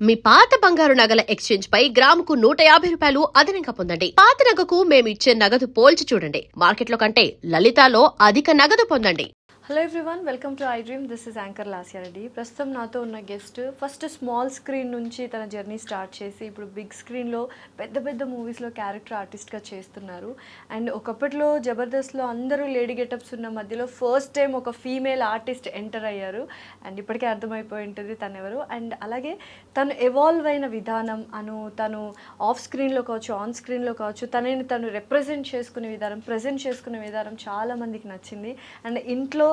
మీ పాత బంగారు నగల ఎక్స్చేంజ్ పై గ్రాముకు 150 రూపాయలు అదనంగా పొందండి. పాత నగకు మేమిచ్చే నగదు పోల్చి చూడండి. మార్కెట్లో కంటే లలితాలో అధిక నగదు పొందండి. Hello everyone, welcome to I dream. This is anchor Lasya Reddy. ప్రస్తుతం నాతో ఉన్న గెస్ట్ ఫస్ట్ స్మాల్ స్క్రీన్ నుంచి తన జర్నీ స్టార్ట్ చేసి ఇప్పుడు బిగ్ స్క్రీన్లో పెద్ద పెద్ద మూవీస్లో క్యారెక్టర్ ఆర్టిస్ట్గా చేస్తున్నారు. అండ్ ఒకప్పట్లో జబర్దస్త్లో అందరూ లేడీ గెటప్స్ ఉన్న మధ్యలో ఫస్ట్ టైం ఒక ఫీమేల్ ఆర్టిస్ట్ ఎంటర్ అయ్యారు. అండ్ ఇప్పటికే అర్థమైపోయి ఉంటుంది తను ఎవరు. అండ్ అలాగే తను ఎవాల్వ్ అయిన విధానం తను ఆఫ్ స్క్రీన్లో కావచ్చు, ఆన్ స్క్రీన్లో కావచ్చు, తనని తను రిప్రజెంట్ చేసుకునే విధానం, ప్రజెంట్ చేసుకునే విధానం చాలామందికి నచ్చింది. అండ్ ఇంట్లో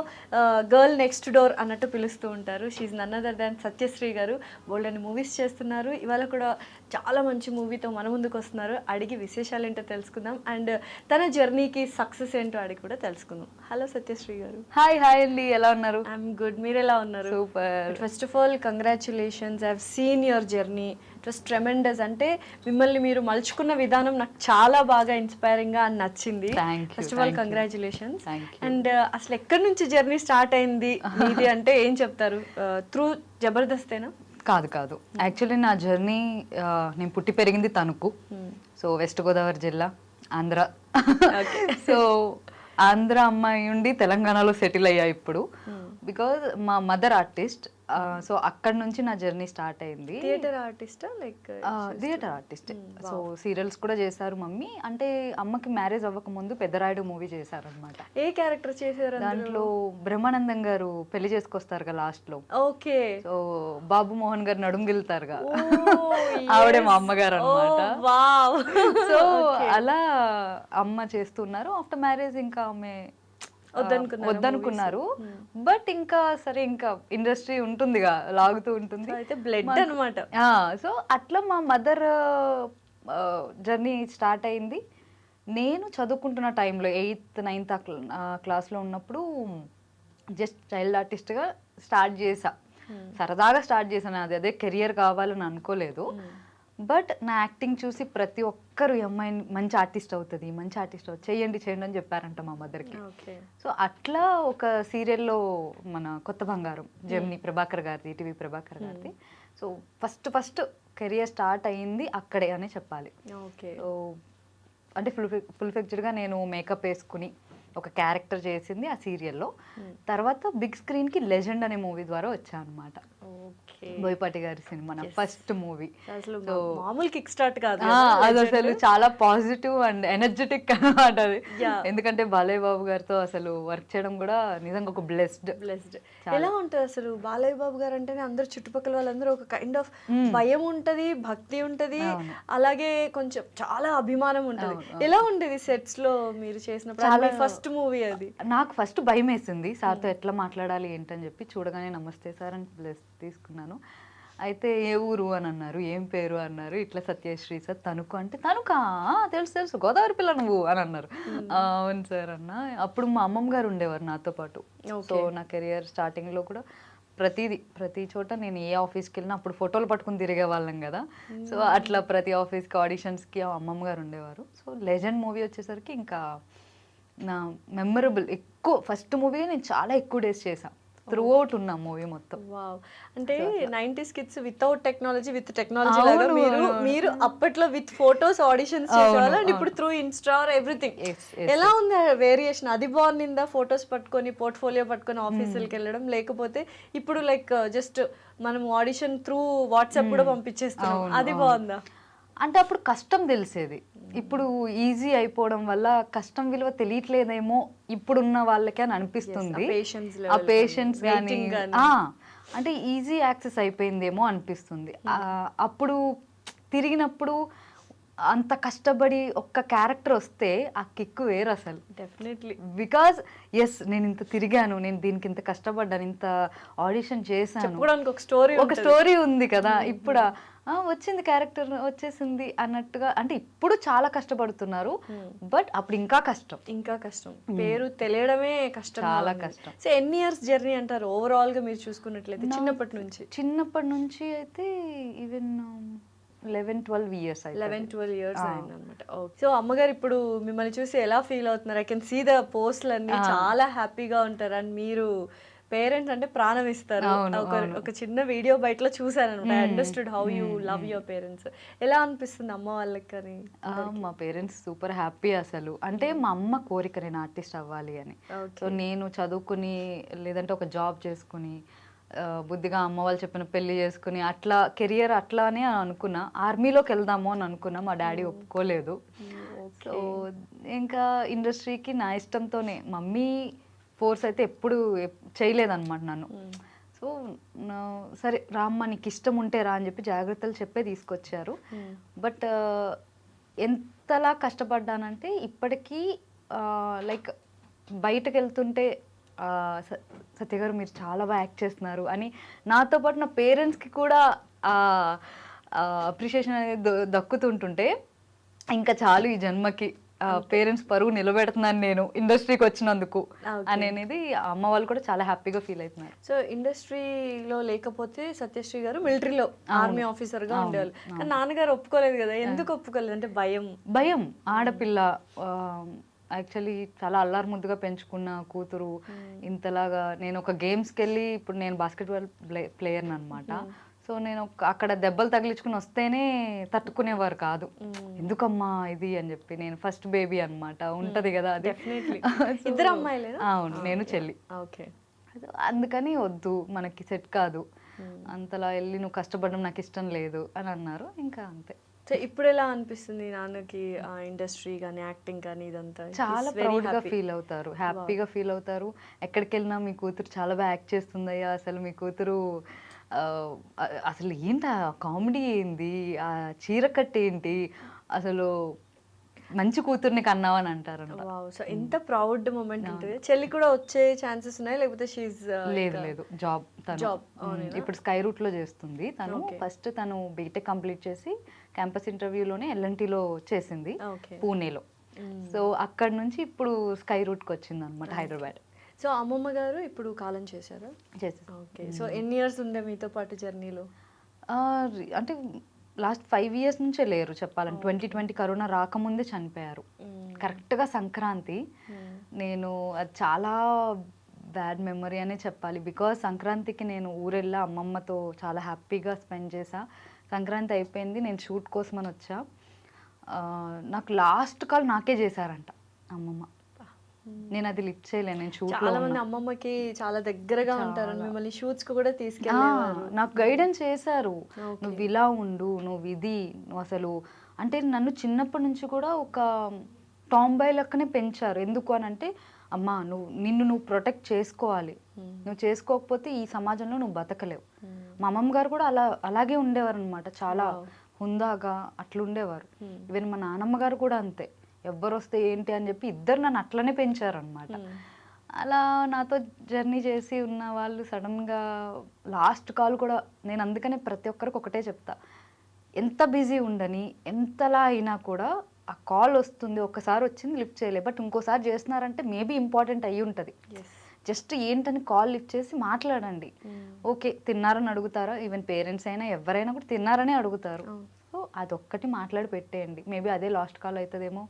గర్ల్ నెక్స్ట్ డోర్ అన్నట్టు పిలుస్తూ ఉంటారు. షీఈ్ నన్ అదర్ దాన్ సత్యశ్రీ గారు. బోల్డ్ అని మూవీస్ చేస్తున్నారు. ఇవాళ కూడా చాలా మంచి మూవీతో మన ముందుకు వస్తున్నారు. అడిగి విశేషాలు ఏంటో తెలుసుకుందాం. అండ్ తన జర్నీకి సక్సెస్ ఏంటో అడిగి కూడా తెలుసుకుందాం. హలో సత్యశ్రీ గారు. హాయ్ అండి, ఎలా ఉన్నారు? I'm good. మీరు ఎలా ఉన్నారు? Super. First of all congratulations. I have seen your journey. It was tremendous. అంటే మిమ్మల్ని మీరు మలుచుకున్న విధానం నాకు చాలా బాగా ఇన్స్పైరింగ్గా అని నచ్చింది. First of all congratulations. And అసలు ఎక్కడి నుంచి జర్నీ స్టార్ట్ అయింది ఇది అంటే ఏం చెప్తారు? త్రూ జబర్దస్తేనా? కాదు యాక్చువల్లీ నా జర్నీ, నేను పుట్టి పెరిగింది తణుకు. సో వెస్ట్ గోదావరి జిల్లా, ఆంధ్ర. సో ఆంధ్ర అమ్మాయి ఉండి తెలంగాణలో సెటిల్ అయ్యా ఇప్పుడు. బికాజ్ మా మదర్ ఆర్టిస్ట్. సో అక్కడ నుంచి నా జర్నీ స్టార్ట్ అయింది. థియేటర్ ఆర్టిస్టా? Like theatre artist. So serials కూడా చేశారు మమ్మీ. అంటే అమ్మకి మ్యారేజ్ అవ్వక ముందు పెద్దరాయుడు మూవీ చేశారు అనమాట. ఏ క్యారెక్టర్ చేశారు దాంట్లో? బ్రహ్మానందం గారు పెళ్లి చేసుకొస్తారు కదా లాస్ట్ లో. ఓకే. సో బాబు మోహన్ గారు నడుము గిలుతారుగా, ఆవిడే మా అమ్మగారు అనమాట. సో అలా అమ్మ చేస్తున్నారు. ఆఫ్టర్ మ్యారేజ్ ఇంకా ఆమె వద్దనుకున్నారు. బట్ ఇంకా సరే, ఇంకా ఇండస్ట్రీ ఉంటుందిగా, లాగుతూ ఉంటుంది. బ్లడ్ అనమాట. సో అట్లా మా మదర్ జర్నీ స్టార్ట్ అయింది. నేను చదువుకుంటున్న టైంలో 8th 9th క్లాస్లో ఉన్నప్పుడు జస్ట్ చైల్డ్ ఆర్టిస్ట్గా స్టార్ట్ చేసా. సరదాగా స్టార్ట్ చేశాను. అదే కెరియర్ కావాలని అనుకోలేదు. బట్ నా యాక్టింగ్ చూసి ప్రతి ఒక్కరు అమ్మాయి మంచి ఆర్టిస్ట్ అవుతుంది చేయండి అని చెప్పారంట మా మదర్కి. సో అట్లా ఒక సీరియల్లో, మన కొత్త బంగారం, జెమిని ప్రభాకర్ గారిది, ఈటీవీ ప్రభాకర్ గారిది. సో ఫస్ట్ కెరియర్ స్టార్ట్ అయ్యింది అక్కడే అనే చెప్పాలి. సో అంటే ఫుల్ ఫ్లెడ్జ్డ్గా నేను మేకప్ వేసుకుని ఒక క్యారెక్టర్ చేసింది ఆ సీరియల్లో. తర్వాత బిగ్ స్క్రీన్కి లెజెండ్ అనే మూవీ ద్వారా వచ్చాను అనమాట. బోయపాటి గారి సినిమా నా ఫస్ట్ మూవీ. మామూలు కిక్ స్టార్ట్ కాదు అది, అసలు చాలా పాజిటివ్ అండ్ ఎనర్జెటిక్ అనమాట అది. ఎందుకంటే బాలయ్య బాబు గారితో అసలు వర్క్ చేయడం కూడా నిజంగా ఒక బ్లెస్డ్. ఎలా ఉంటుంది అసలు బాలయ్య బాబు గారు అంటేనే అందరు చుట్టుపక్కల వాళ్ళందరూ ఒక కైండ్ ఆఫ్ భయం ఉంటది, భక్తి ఉంటది, అలాగే కొంచెం చాలా అభిమానం ఉంటది. ఎలా ఉండేది సెట్స్ లో మీరు చేసినప్పుడు? ఫస్ట్ మూవీ అది. నాకు ఫస్ట్ భయం వేసింది, సార్తో ఎట్లా మాట్లాడాలి ఏంటని చెప్పి. చూడగానే నమస్తే సార్ అని బ్లెస్ తీసుకున్నాను. అయితే ఏ ఊరు అని అన్నారు, ఏం పేరు అన్నారు. ఇట్లా సత్యశ్రీ సార్, తణుకు అంటే, తణుకా తెలుసు గోదావరి పిల్ల నువ్వు అని అన్నారు. అవును సార్ అన్న. అప్పుడు మా అమ్మమ్మ గారు ఉండేవారు నాతో పాటు. సో నా కెరియర్ స్టార్టింగ్లో కూడా ప్రతి చోట నేను ఏ ఆఫీస్కి వెళ్ళినా అప్పుడు ఫోటోలు పట్టుకుని తిరిగే వాళ్ళం కదా. సో అట్లా ప్రతి ఆఫీస్కి, ఆడిషన్స్కి అమ్మమ్మ గారు ఉండేవారు. సో లెజెండ్ మూవీ వచ్చేసరికి ఇంకా నా మెమరబుల్, ఎక్కువ ఫస్ట్ మూవీ నేను చాలా ఎక్కువ డేస్ చేశాను. త్రూ అవుట్ ఉన్న మూవీ మొత్తం. అంటే 90s kids without technology, with technology లాగా మీరు అప్పట్లో విత్ ఫోటోస్ ఆడిషన్స్ చేసేవాళ్ళు. అండ్ ఇప్పుడు త్రూ ఇన్స్టా ఎవ్రీథింగ్. ఎలా ఉంది వేరియేషన్? అది బాగుందా ఫోటోస్ పట్టుకొని, పోర్ట్ఫోలియో పట్టుకొని ఆఫీసులకి వెళ్ళడం, లేకపోతే ఇప్పుడు లైక్ జస్ట్ మనం ఆడిషన్ త్రూ వాట్సాప్ కూడా పంపించేస్తాం, అది బాగుందా? అంటే అప్పుడు కష్టం తెలిసేది, ఇప్పుడు ఈజీ అయిపోవడం వల్ల కష్టం విలువ తెలియట్లేదేమో ఇప్పుడున్న వాళ్ళకి అని అనిపిస్తుంది. ఆ పేషెన్స్ కానీ అంటే ఈజీ యాక్సెస్ అయిపోయిందేమో అనిపిస్తుంది. అప్పుడు తిరిగినప్పుడు అంత కష్టపడి ఒక్క క్యారెక్టర్ వస్తే ఆ కిక్ వేరు అసలు. డెఫినెట్లీ. బికాజ్ ఎస్, నేను ఇంత తిరిగాను, నేను దీనికి ఇంత కష్టపడ్డాను, ఇంత ఆడిషన్ చేశాను, ఒక స్టోరీ ఉంది కదా. ఇప్పుడు వచ్చింది క్యారెక్టర్ వచ్చేసింది అన్నట్టుగా. అంటే ఇప్పుడు చాలా కష్టపడుతున్నారు, బట్ అప్పుడు ఇంకా కష్టం. పేరు తెలియడమే కష్టం, చాలా కష్టం. సో ఎన్ని ఇయర్స్ జర్నీ అంటారు ఓవరాల్ గా మీరు చూసుకున్నట్లయితే? చిన్నప్పటి నుంచి అయితే ఈవెన్ 11-12 years. 11-12 years అయిందనమాట. సో అమ్మగారు ఇప్పుడు మిమ్మల్ని చూసి ఎలా ఫీల్ అవుతున్నారు? ఐ కెన్ సీ ద పోస్ట్లన్నీ చాలా హ్యాపీగా ఉంటారు. అండ్ మీరు పేరెంట్స్ అంటే ప్రాణం ఇస్తారు. అవును, ఒక అవును. ఒక చిన్న వీడియో బయటలో చూసాను అనమాట. I understood how you love your parents. ఎలా అనిపిస్తుంది అమ్మ వాళ్ళకి కానీ? మా పేరెంట్స్ సూపర్ హ్యాపీ అసలు. అంటే మా అమ్మ కోరిక నేను ఆర్టిస్ట్ అవ్వాలి అని. సో నేను చదువుకుని లేదంటే ఒక జాబ్ చేసుకుని బుద్ధిగా అమ్మ వాళ్ళు చెప్పిన పెళ్లి చేసుకుని అట్లా కెరియర్ అట్లానే అనుకున్నా. ఆర్మీలోకి వెళ్దాము అని అనుకున్నా, మా డాడీ ఒప్పుకోలేదు. సో ఇంకా ఇండస్ట్రీకి నా ఇష్టంతోనే, మమ్మీ ఫోర్స్ అయితే ఎప్పుడు చేయలేదన్నమాట నన్ను. సో సరే రామ్మ నీకు ఇష్టం ఉంటే రా అని చెప్పి జాగ్రత్తలు చెప్పే తీసుకొచ్చారు. బట్ ఎంతలా కష్టపడ్డానంటే ఇప్పటికీ లైక్ బయటకు వెళ్తుంటే సత్య గారు మీరు చాలా బాగా యాక్ట్ చేస్తున్నారు అని నాతో పాటు నా పేరెంట్స్కి కూడా అప్రిషియేషన్ అనేది దక్కుతుంటుంటే ఇంకా చాలు ఈ జన్మకి పేరెంట్స్ పరువు నిలబెడుతున్నాను నేను ఇండస్ట్రీకి వచ్చినందుకు అనేది అమ్మ వాళ్ళు కూడా చాలా హ్యాపీగా ఫీల్ అవుతున్నారు. సో ఇండస్ట్రీలో లేకపోతే సత్యశ్రీ గారు మిలిటరీలో ఆర్మీ ఆఫీసర్ గా ఉండేవాళ్ళు. కానీ నాన్నగారు ఒప్పుకోలేదు కదా, ఎందుకు ఒప్పుకోలేదు? అంటే భయం. ఆడపిల్ల యాక్చువల్లీ చాలా అల్లారు ముద్దుగా పెంచుకున్న కూతురు ఇంతలాగా, నేను ఒక గేమ్స్కి వెళ్ళి ఇప్పుడు నేను బాస్కెట్బాల్ ప్లేయర్ని అనమాట. సో నేను అక్కడ దెబ్బలు తగిలించుకుని వస్తేనే తట్టుకునేవారు కాదు. ఎందుకమ్మా ఇది అని చెప్పి, నేను ఫస్ట్ బేబీ అనమాట, ఉంటది కదా అది. ఇద్దరు అమ్మాయిలే? అవును, నేను చెల్లి. ఓకే. అందుకని వద్దు మనకి సెట్ కాదు, అంతలా వెళ్ళి నువ్వు కష్టపడడం నాకు ఇష్టం లేదు అని అన్నారు. ఇంకా అంతే. సో ఇప్పుడు ఎలా అనిపిస్తుంది నాన్నకి ఇండస్ట్రీ కానీ యాక్టింగ్ కానీ ఇదంతా? చాలా ప్రౌడ్గా ఫీల్ అవుతారు, హ్యాపీగా ఫీల్ అవుతారు. ఎక్కడికి వెళ్ళినా మీ కూతురు చాలా బాగా యాక్ట్ చేస్తుందయ్యా, అసలు మీ కూతురు అసలు ఏంటి కామెడీ ఏంది, ఆ చీర కట్టు ఏంటి, అసలు మంచి కూతుర్ని కన్నావని అంటారు. సో ఎంత ప్రౌడ్ మూమెంట్ ఉంటుంది. చెల్లి కూడా వచ్చే ఛాన్సెస్ ఉన్నాయి లేకపోతే లేదు జాబ్ ఇప్పుడు స్కై రూట్ లో చేస్తుంది తను. ఫస్ట్ తను బీటెక్ కంప్లీట్ చేసి క్యాంపస్ ఇంటర్వ్యూలోనే ఎల్ఎన్టీలో చేసింది పూణేలో. సో అక్కడ నుంచి ఇప్పుడు స్కై రూట్కి వచ్చింది అనమాట, హైదరాబాద్. సో అమ్మమ్మ గారు ఇప్పుడు కాలం చేశారు. ఓకే. సో ఎన్ని ఇయర్స్ ఉండే మీతో పాటు జర్నీలో? అంటే లాస్ట్ 5 years నుంచే లేరు చెప్పాలని. 2020 కరోనా రాకముందే చనిపోయారు, కరెక్ట్గా సంక్రాంతి. నేను అది చాలా బ్యాడ్ మెమరీ అనే చెప్పాలి. బికాజ్ సంక్రాంతికి నేను ఊరెళ్ళా, అమ్మమ్మతో చాలా హ్యాపీగా స్పెండ్ చేసా. సంక్రాంతి అయిపోయింది, నేను షూట్ కోసం అని వచ్చా. నాకు లాస్ట్ కాల్ నాకే చేశారంట అమ్మమ్మ. నేను అది లిఫ్ట్ చేయలేను, నేను షూట్. చాలా మంది అమ్మమ్మకి చాలా దగ్గరగా ఉంటారు, మిమ్మల్ని షూట్స్ కు కూడా తీసుకెళ్ళేవారు. నాకు గైడెన్స్ చేశారు, నువ్వు ఇలా ఉండు, నువ్వు ఇది, నువ్వు అసలు అంటే నన్ను చిన్నప్పటి నుంచి కూడా ఒక టాంబాయ్ లెక్కనే పెంచారు. ఎందుకు అని అంటే, అమ్మా నిన్ను నువ్వు ప్రొటెక్ట్ చేసుకోవాలి, నువ్వు చేసుకోకపోతే ఈ సమాజంలో నువ్వు బతకలేవు. మా అమ్మమ్మ గారు కూడా అలాగే ఉండేవారు అనమాట, చాలా హుందాగా అట్లా ఉండేవారు. ఈవెన్ మా నాన్నమ్మ గారు కూడా అంతే, ఎవ్వరు వస్తే ఏంటి అని చెప్పి ఇద్దరు నన్ను అట్లనే పెంచారనమాట. అలా నాతో జర్నీ చేసి ఉన్న వాళ్ళు సడన్గా లాస్ట్ కాల్ కూడా, నేను అందుకనే ప్రతి ఒక్కరికి ఒకటే చెప్తా, ఎంత బిజీ ఉండని ఎంతలా అయినా కూడా ఆ కాల్ వస్తుంది, ఒక్కసారి వచ్చింది లిఫ్ట్ చేయలే, బట్ ఇంకోసారి చేస్తున్నారంటే మేబీ ఇంపార్టెంట్ అయ్యి ఉంటుంది. జస్ట్ ఏంటని కాల్ లిఫ్ట్ చేసి మాట్లాడండి. ఓకే తిన్నారని అడుగుతారా, ఈవెన్ పేరెంట్స్ అయినా ఎవరైనా కూడా తిన్నారనే అడుగుతారు. సో అదొక్కటి మాట్లాడి పెట్టేయండి, మేబీ అదే లాస్ట్ కాల్ అవుతుందేమో,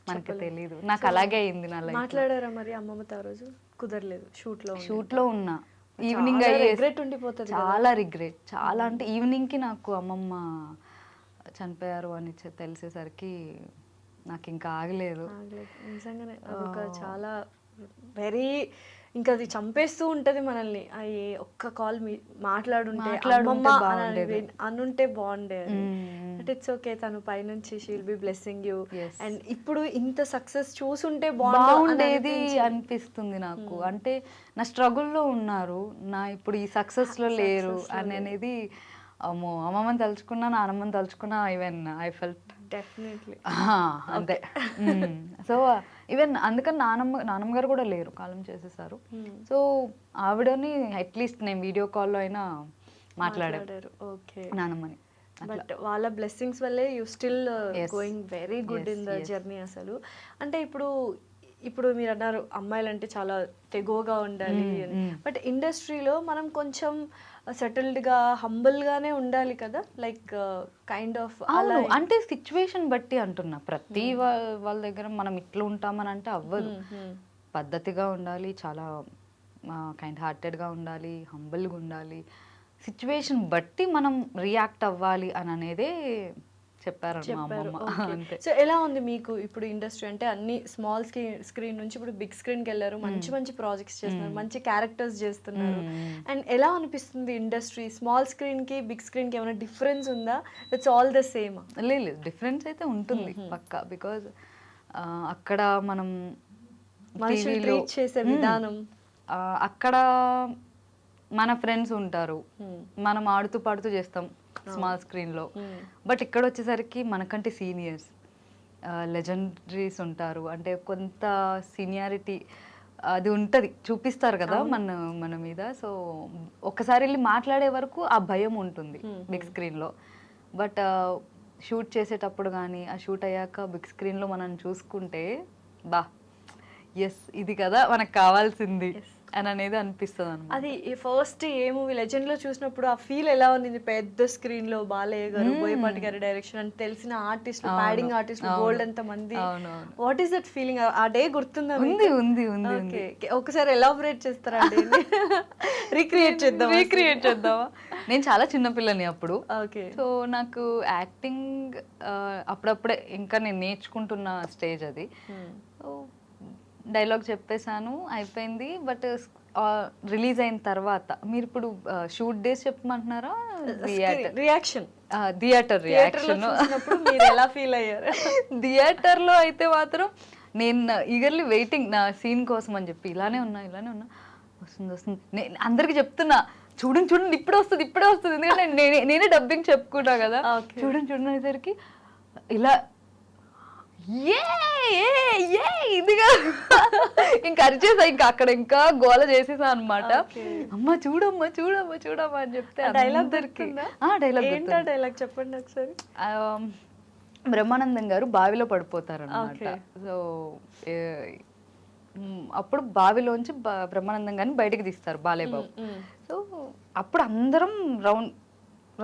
మనకి తెలియదు. నాకు అలాగే అయింది నా లైఫ్. మాట్లాడారా మరి అమ్మమ్మతో? ఆ రోజు కుదరలేదు, షూట్లో ఉన్నా. ఈవినింగ్ అయ్యి రిగ్రెట్ ఉండిపోతుంది, చాలా రిగ్రెట్, చాలా అంటే ఈవినింగ్కి నాకు అమ్మమ్మ చనిపోయారు అని తెలిసేసరికి నాకు ఇంకా ఆగలేదు. నిజంగానే అదొక చాలా వెరీ, ఇంకా అది చంపేస్తూ ఉంటది మనల్ని. అయ్యే ఒక్క కాల్ మాట్లాడుంటే అనుంటే బాగుండేది. బట్ ఇట్స్ ఓకే, తను పైనుంచి she will be blessing you. And ఇప్పుడు ఇంత సక్సెస్ చూసుంటే బాగుండేది అనిపిస్తుంది నాకు. అంటే నా స్ట్రగుల్లో ఉన్నారు, నా ఇప్పుడు ఈ సక్సెస్ లో లేరు అనేది. అమ్మో, అమ్మమ్మని తలుచుకున్నా, నాన్నమ్మని తలుచుకున్నా, ఈవెన్ ఐ ఫెల్ట్ డెఫినెట్లీ అంతే. సో ఈవెన్ అందుకని నాన్నమ్మ గారు కూడా లేరు, కాలం చేసేసారు. సో ఆవిడని అట్లీస్ట్ నేను వీడియో కాల్లో అయినా మాట్లాడారు. ఓకే, నాన్నమ్మని. బట్ వాళ్ళ బ్లెస్సింగ్స్ వల్లే you still going very good in the journey అసలు. అంటే ఇప్పుడు మీరు అన్నారు అమ్మాయిలు అంటే చాలా తెగోగా ఉండాలి అని, బట్ ఇండస్ట్రీలో మనం కొంచెం సెటిల్డ్గా హంబుల్గానే ఉండాలి కదా, లైక్ కైండ్ ఆఫ్. అంటే సిచ్యువేషన్ బట్టి అంటున్నా, ప్రతి వాళ్ళ దగ్గర మనం ఇట్లా ఉంటామని అంటే అవ్వదు. పద్ధతిగా ఉండాలి, చాలా కైండ్ హార్టెడ్గా ఉండాలి, హంబుల్గా ఉండాలి, సిచ్యువేషన్ బట్టి మనం రియాక్ట్ అవ్వాలి అని అనేదే చెప్పారు మా అమ్మమ్మ. అంతే. సో ఎలా ఉంది మీకు ఇప్పుడు ఇండస్ట్రీ అంటే అన్ని స్మాల్ స్క్రీన్ నుంచి ఇప్పుడు బిగ్ స్క్రీన్కి వెళ్ళారు, మంచి మంచి ప్రాజెక్ట్స్ చేస్తున్నారు, మంచి క్యారెక్టర్స్ చేస్తున్నారు. అండ్ ఎలా అనిపిస్తుంది ఇండస్ట్రీ స్మాల్ స్క్రీన్కి బిగ్ స్క్రీన్కి ఏమైనా డిఫరెన్స్ ఉందా? It's all the same? లేదు, డిఫరెన్స్ అయితే ఉంటుంది పక్కా. బికాజ్ అక్కడ మనం మనుషులు ట్రీట్ చేసే విధానం, అక్కడ మన ఫ్రెండ్స్ ఉంటారు, మనం ఆడుతూ పాడుతూ చేస్తాం స్మాల్ స్క్రీన్లో. బట్ ఇక్కడ వచ్చేసరికి మనకంటే సీనియర్స్, లెజెండరీస్ ఉంటారు, అంటే కొంత సీనియారిటీ అది ఉంటుంది, చూపిస్తారు కదా మన మీద. సో ఒక్కసారి వెళ్ళి మాట్లాడే వరకు ఆ భయం ఉంటుంది బిగ్ స్క్రీన్లో. బట్ షూట్ చేసేటప్పుడు కానీ ఆ షూట్ అయ్యాక బిగ్ స్క్రీన్లో మనం చూసుకుంటే ఎస్ ఇది కదా మనకు కావాల్సింది అని అనేది అనిపిస్తుంది అన్నమాట. అది ఫస్ట్ ఏ మూవీ లెజెండ్ లో చూసినప్పుడు ఆ ఫీల్ ఎలా ఉంది? పెద్ద స్క్రీన్ లో బాలయ్య గారు, బోయపాటి గారి డైరెక్షన్ అని తెలిసిన ఆర్టిస్ట్, ప్యాడింగ్ ఆర్టిస్ట్ గోల్డ్ అంత మంది, వాట్ ఈస్ దట్ ఫీలింగ్? ఆ డే గుర్తుందా? ఉంది. ఒకసారి ఎలాబరేట్ చేస్తారా? రీక్రియేట్ చేద్దామా? నేను చాలా చిన్నపిల్లని అప్పుడు. ఓకే. సో నాకు యాక్టింగ్ అప్పుడప్పుడే ఇంకా నేను నేర్చుకుంటున్న స్టేజ్ అది. సో డైలాగ్ చెప్పేశాను, అయిపోయింది. బట్ రిలీజ్ అయిన తర్వాత మీరు ఇప్పుడు షూట్ డేస్ చెప్పమంటున్నారా? రియాక్షన్, థియేటర్ రియాక్షన్ మీరు ఎలా ఫీల్ అయ్యారు? థియేటర్లో అయితే మాత్రం నేను ఈగర్లీ వెయిటింగ్ నా సీన్ కోసం అని చెప్పి, ఇలానే ఉన్నా వస్తుంది. నేను అందరికి చెప్తున్నా, చూడండి ఇప్పుడే వస్తుంది. ఎందుకంటే నేనే డబ్బింగ్ చెప్పుకుంటా కదా. చూడండి అనేసరికి ఇలా ఇదిగా ఇంకా అరిచేసా, ఇంకా అక్కడ ఇంకా గోల చేసేసా అనమాట. అమ్మ చూడమ్మా అని చెప్తే డైలాగ్ డైలాగ్ చెప్పండి ఒకసారి. బ్రహ్మానందం గారు బావిలో పడిపోతారు అనమాట. సో అప్పుడు బావిలోంచి బ్రహ్మానందం గారిని బయటకు తీస్తారు బాలయ్య బాబు. సో అప్పుడు అందరం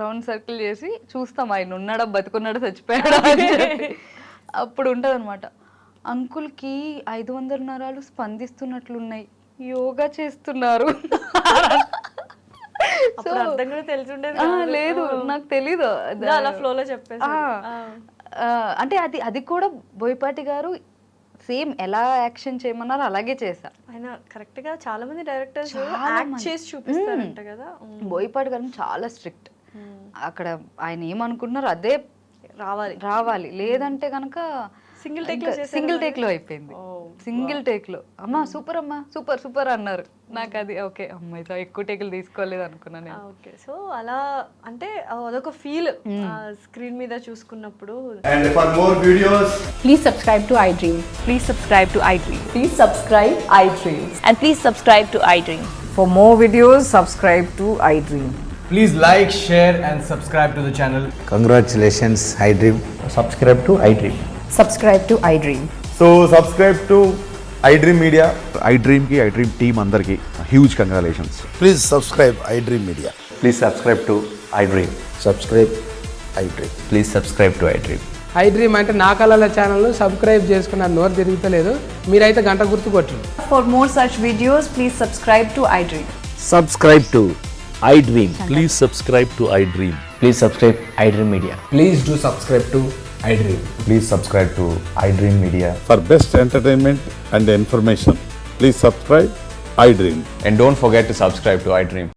రౌండ్ సర్కిల్ చేసి చూస్తాం, ఆయన ఉన్నాడా, బతుకున్నాడా, చచ్చిపోయాడా అని చెప్పి. అప్పుడు ఉంటుంది అనమాట, అంకుల్కి 500 నరాలు స్పందిస్తున్నట్లున్నాయి, యోగా చేస్తున్నారు. లేదు నాకు తెలీదు, అలా ఫ్లోలో చెప్పేసి. అంటే అది కూడా బోయపాటి గారు సేమ్ ఎలా యాక్షన్ చేయమన్నారు అలాగే చేశా. ఆయన కరెక్ట్ గా చాలా మంది డైరెక్టర్స్ యాక్ట్ చేసి చూపిస్తారంట కదా. బోయపాటి గారు చాలా స్ట్రిక్ట్. అక్కడ ఆయన ఏమనుకుంటున్నారు అదే రావాలి, లేదంటే కనుక సింగిల్ టేక్ లో అయిపోయింది. సింగిల్ టేక్ లో అమ్మా సూపర్ అన్నారు. నాకు అది ఓకే, అమ్మాయితో ఎక్కువ టేకులు తీసుకోలేదు అనుకున్నాను. ఓకే. సో అలా అంటే అదొక ఫీల్ స్క్రీన్ మీద చూసుకున్నప్పుడు. And for more videos, Please subscribe to iDream. Please subscribe to iDream. Please subscribe iDream. And please subscribe to iDream. For more videos, subscribe to iDream. please like, share and subscribe to the channel. Congratulations, iDream. Subscribe to iDream. Subscribe to iDream. So subscribe to iDream Media. iDream ki iDream team andarki huge congratulations. Please subscribe iDream Media. Please subscribe to iDream. Subscribe iDream. Please subscribe to iDream. iDream అంటే నా కళల channel subscribe చేసుకున్నారు, నోరు తిరుగుతలేదు, మీరైతే గంట గుర్తు కొట్టండి. For more such videos, please subscribe to iDream. Subscribe to iDream. Please subscribe to iDream. Please subscribe iDream Media. Please do subscribe to iDream. Please subscribe to iDream Media. For best entertainment and information, please subscribe iDream. And don't forget to subscribe to iDream.